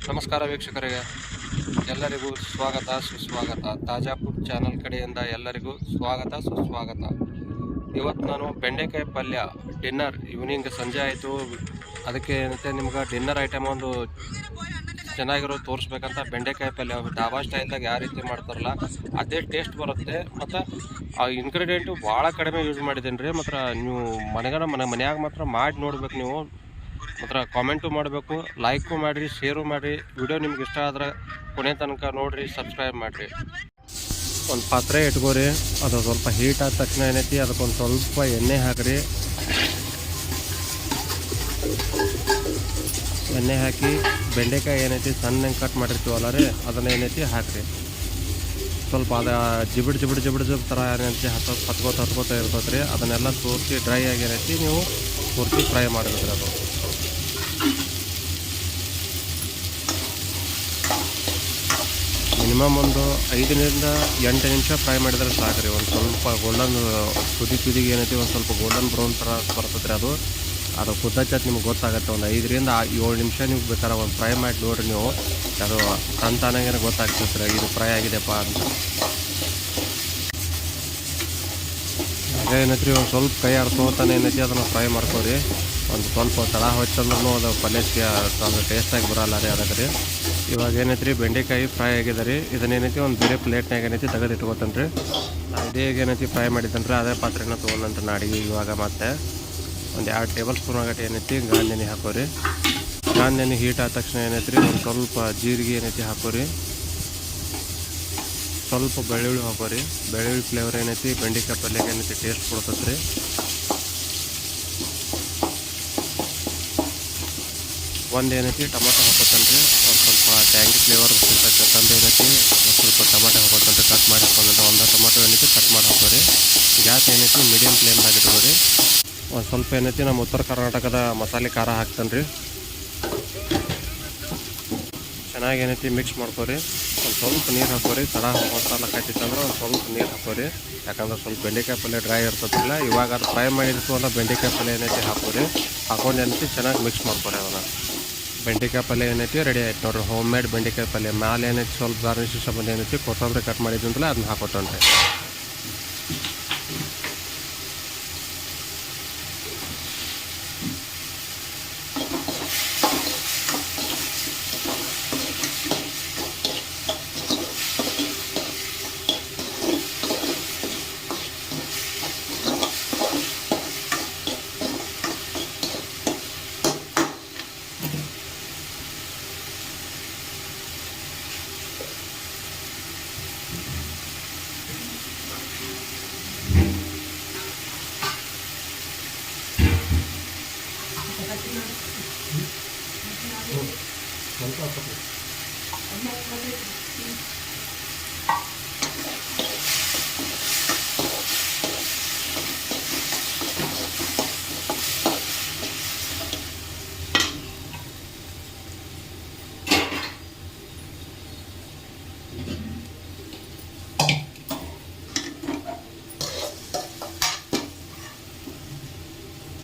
ನಮಸ್ಕಾರ ವೀಕ್ಷಕರಿಗೆ, ಎಲ್ಲರಿಗೂ ಸ್ವಾಗತ ಸುಸ್ವಾಗತ. ತಾಜಾ ಫುಡ್ ಚಾನಲ್ ಕಡೆಯಿಂದ ಎಲ್ಲರಿಗೂ ಸ್ವಾಗತ ಸುಸ್ವಾಗತ. ಇವತ್ತು ನಾನು ಬೆಂಡೆಕಾಯಿ ಪಲ್ಯ ಡಿನ್ನರ್ ಈವ್ನಿಂಗ್ ಸಂಜೆ ಆಯಿತು, ಅದಕ್ಕೆ ಏನಂತೆ ನಿಮ್ಗೆ ಡಿನ್ನರ್ ಐಟಮ್ ಒಂದು ಚೆನ್ನಾಗಿರೋ ತೋರಿಸ್ಬೇಕಂತ ಬೆಂಡೆಕಾಯಿ ಪಲ್ಯ ಡಾಬಾ ಸ್ಟೈಲ್ದಾಗ ಯಾವ ರೀತಿ ಮಾಡ್ತಾರಲ್ಲ ಅದೇ ಟೇಸ್ಟ್ ಬರುತ್ತೆ. ಮತ್ತು ಆ ಇಂಗ್ರೀಡಿಯೆಂಟು ಭಾಳ ಕಡಿಮೆ ಯೂಸ್ ಮಾಡಿದ್ದೀನಿ ರೀ. ಮತ್ತು ನೀವು ಮನ್ಯಾಗ ಮಾತ್ರ ಮಾಡಿ ನೋಡ್ಬೇಕು. ನೀವು ಮಾತ್ರ ಕಾಮೆಂಟು ಮಾಡಬೇಕು, ಲೈಕು ಮಾಡಿರಿ, ಶೇರು ಮಾಡಿರಿ. ವಿಡಿಯೋ ನಿಮ್ಗೆ ಇಷ್ಟ ಆದ್ರೆ ಕೊನೆ ತನಕ ನೋಡಿರಿ, ಸಬ್ಸ್ಕ್ರೈಬ್ ಮಾಡಿರಿ. ಒಂದು ಪಾತ್ರೆ ಇಟ್ಕೋರಿ, ಅದು ಸ್ವಲ್ಪ ಹೀಟ್ ಆದ ತಕ್ಷಣ ಏನೈತಿ ಅದಕ್ಕೊಂದು ಸ್ವಲ್ಪ ಎಣ್ಣೆ ಹಾಕಿರಿ. ಎಣ್ಣೆ ಹಾಕಿ ಬೆಂಡೆಕಾಯಿ ಏನೈತಿ ಸಣ್ಣ ಕಟ್ ಮಾಡಿರ್ತೀವಲ್ಲ ರೀ, ಅದನ್ನ ಏನೈತಿ ಹಾಕಿರಿ. ಸ್ವಲ್ಪ ಅದು ಜಿಬಿಡ್ ಥರ ಏನೈತಿ ಹತ್ಕೋತ ಇರ್ತದೆ ರೀ. ಅದನ್ನೆಲ್ಲ ತೋರಿಸಿ ಡ್ರೈ ಆಗಿ ಏನೈತಿ ನೀವು ಪೂರ್ತಿ ಫ್ರೈ ಮಾಡಿಬಿಡ್ರಿ. ಅದು ಮಿನಿಮಮ್ ಒಂದು 5ರಿಂದ 8 ನಿಮಿಷ ಫ್ರೈ ಮಾಡಿದ್ರೆ ಸಾಕು ರೀ. ಒಂದು ಸ್ವಲ್ಪ ಗೋಲ್ಡನ್ ತುದಿಗೆ ಏನೈತಿ ಒಂದು ಸ್ವಲ್ಪ ಗೋಲ್ಡನ್ ಬ್ರೌನ್ ಥರ ಬರ್ತದೆ ರೀ. ಅದು ಕುದ್ದಚ್ಚತ್ ನಿಮ್ಗೆ ಗೊತ್ತಾಗುತ್ತೆ. ಒಂದು 5ರಿಂದ 7 ನಿಮಿಷ ನೀವು ಬೇಕಾದ್ರೆ ಒಂದು ಫ್ರೈ ಮಾಡಿ ನೋಡಿರಿ. ನೀವು ಅದು ತಾನಾಗೇನೆ ಗೊತ್ತಾಗ್ತದೆ ರೀ ಇದು ಫ್ರೈ ಆಗಿದೆಪ್ಪ ಅಂತ. ಹಾಗೆ ಏನೈತಿ ಒಂದು ಸ್ವಲ್ಪ ಕೈ ಆಡ್ಕೋತಾನೆ ಏನೈತಿ ಅದನ್ನು ಫ್ರೈ ಮಾಡ್ಕೊರಿ. ಒಂದು ಸ್ವಲ್ಪ ತಳ ಹೊಚ್ಚಂದ್ರೂ ಅದು ಪಲ್ಯಕ್ಕೆ ಅದು ಟೇಸ್ಟಾಗಿ ಬರೋಲ್ಲ ರೀ. ಅದಕ್ಕೆ ರೀ ಇವಾಗ ಏನೈತಿ ರೀ ಬೆಂಡೆಕಾಯಿ ಫ್ರೈ ಆಗಿದೆ ರೀ. ಇದನ್ನೇನೈತಿ ಒಂದು ಬೇರೆ ಪ್ಲೇಟ್ನಾಗ ಏನೈತಿ ತೆಗೆದು ಇಟ್ಕೋತಾನೆ ರೀ. ಇದೇ ಏನೈತಿ ಫ್ರೈ ಮಾಡಿದ್ದಾನೆ ರೀ, ಅದೇ ಪಾತ್ರೆನ ತೊಗೊಂಡಂತ ಅಡಿಗೆ. ಇವಾಗ ಮತ್ತೆ ಒಂದು 2 ಟೇಬಲ್ ಸ್ಪೂನ್ ಆಗಟ್ಟು ಏನೈತಿ ಗಾಂಧೆಣ್ಣೆ ಹಾಕೋರಿ. ಗಾಂಧೆಣ್ಣೆ ಹೀಟ್ ಆದ ತಕ್ಷಣ ಏನೈತಿ ರೀ ಒಂದು ಸ್ವಲ್ಪ ಜೀರಿಗೆ ಏನೈತಿ ಹಾಕೋರಿ. ಸ್ವಲ್ಪ ಬೆಳ್ಳುಳ್ಳಿ ಹಾಕೋರಿ. ಬೆಳ್ಳುಳ್ಳಿ ಫ್ಲೇವರ್ ಏನೈತಿ ಬೆಂಡೆಕಾಯಿ ಪಲ್ಯಕ್ಕೆ ಏನೈತಿ ಟೇಸ್ಟ್ ಕೊಡ್ತದೆ ರೀ. ಒಂದು ಏನೈತಿ ಟೊಮೊಟೊ ಹಾಕೋತಾನೆ ರೀ. ಒಂದು ಸ್ವಲ್ಪ ಟ್ಯಾಂಗಿ ಫ್ಲೇವರ್ ತಂದು ಏನೈತಿ ಒಂದು ಸ್ವಲ್ಪ ಟೊಮೊಟೊ ಹಾಕೋತಾನೆ ರೀ. ಕಟ್ ಮಾಡಿ ಹಾಕೊಂಡ್ರೆ ಒಂದು ಟೊಮೊಟೊ ಏನೈತಿ ಕಟ್ ಮಾಡಿ ಹಾಕೋರಿ. ಗ್ಯಾಸ್ ಏನೈತಿ ಮೀಡಿಯಮ್ ಫ್ಲೇಮ್ದಾಗ ಇಟ್ಕೋರಿ. ಒಂದು ಸ್ವಲ್ಪ ಏನೈತಿ ನಮ್ಮ ಉತ್ತರ ಕರ್ನಾಟಕದ ಮಸಾಲೆ ಖಾರ ಹಾಕ್ತಾನೆ ರೀ. ಚೆನ್ನಾಗಿ ಏನೈತಿ ಮಿಕ್ಸ್ ಮಾಡ್ಕೋರಿ. ಒಂದು ಸ್ವಲ್ಪ ನೀರು ಹಾಕೋರಿ. ತಡ ಮಸಾಲ ಕಟ್ಟಿತ್ತಂದ್ರೆ ಒಂದು ಸ್ವಲ್ಪ ನೀರು ಹಾಕೋರಿ. ಯಾಕಂದ್ರೆ ಸ್ವಲ್ಪ ಬೆಂಡೆಕಾಯಿ ಪಲ್ಯ ಡ್ರೈ ಇರ್ತದಿಲ್ಲ. ಇವಾಗ ಅದು ಫ್ರೈ ಮಾಡಿರ್ತೀವಲ್ಲ ಬೆಂಡೆಕಾಯಿ ಪಲ್ಯ ಏನೈತಿ ಹಾಕೋರಿ. ಹಾಕೊಂಡು ಏನೈತಿ ಚೆನ್ನಾಗಿ ಮಿಕ್ಸ್ ಮಾಡ್ಕೋರಿ. ಅದನ್ನು ಬೆಂಡೆಕಾಯಿ ಪಲ್ಯ ಏನೈತಿ ರೆಡಿ ಆಯ್ತು ನೋಡ್ರಿ. ಹೋಮ್ ಮೇಡ್ ಬೆಂಡೆಕಾಯಿ ಪಲ್ಯ. ಮೇಲೆ ಏನೈತಿ ಸ್ವಲ್ಪ ಗಾರ್ನಿಶ್ ಸಂಬಂಧ ಏನೈತಿ ಕೊತ್ತಂಬರಿ ಕಟ್ ಮಾಡಿದ್ದಂತಲೇ ಅದನ್ನ ಹಾಕೋತಾನೆ ರೀ. ಸ್ವಲ್ಪ